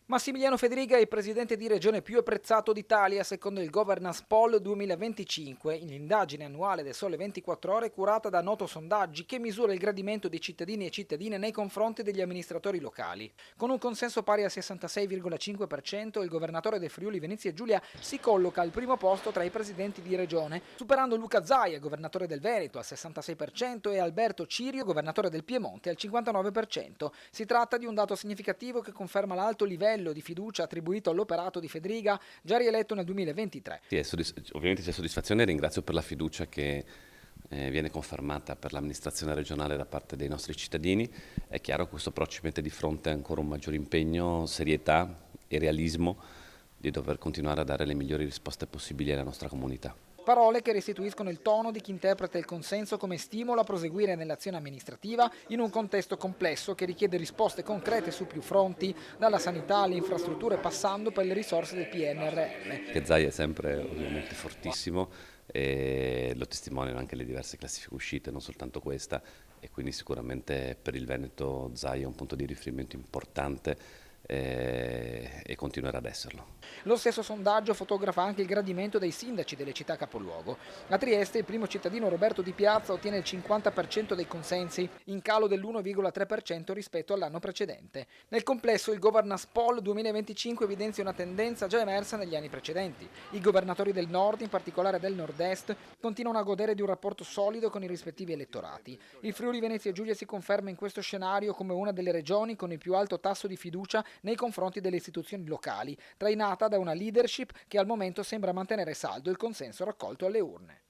Massimiliano Fedriga è il presidente di regione più apprezzato d'Italia secondo il Governance Poll 2025, l'indagine annuale del Sole 24 Ore curata da Noto Sondaggi che misura il gradimento di cittadini e cittadine nei confronti degli amministratori locali. Con un consenso pari al 66,5%, il governatore del Friuli Venezia Giulia si colloca al primo posto tra i presidenti di regione, superando Luca Zaia, governatore del Veneto, al 66% e Alberto Cirio, governatore del Piemonte, al 59%. Si tratta di un dato significativo che conferma l'alto livello di fiducia attribuito all'operato di Fedriga, già rieletto nel 2023. Sì, ovviamente c'è soddisfazione e ringrazio per la fiducia che viene confermata per l'amministrazione regionale da parte dei nostri cittadini. È chiaro che questo però ci mette di fronte ancora un maggiore impegno, serietà e realismo di dover continuare a dare le migliori risposte possibili alla nostra comunità. Parole che restituiscono il tono di chi interpreta il consenso come stimolo a proseguire nell'azione amministrativa in un contesto complesso che richiede risposte concrete su più fronti, dalla sanità alle infrastrutture passando per le risorse del PNRR. Che Zai è sempre ovviamente fortissimo e lo testimoniano anche le diverse classifiche uscite, non soltanto questa, e quindi sicuramente per il Veneto Zai è un punto di riferimento importante e continuerà ad esserlo. Lo stesso sondaggio fotografa anche il gradimento dei sindaci delle città capoluogo. A Trieste il primo cittadino Roberto Di Piazza ottiene il 50% dei consensi, in calo dell'1,3% rispetto all'anno precedente. Nel complesso il Governance Poll 2025 evidenzia una tendenza già emersa negli anni precedenti. I governatori del nord, in particolare del nord-est, continuano a godere di un rapporto solido con i rispettivi elettorati. Il Friuli Venezia Giulia si conferma in questo scenario come una delle regioni con il più alto tasso di fiducia nei confronti delle istituzioni locali, trainata da una leadership che al momento sembra mantenere saldo il consenso raccolto alle urne.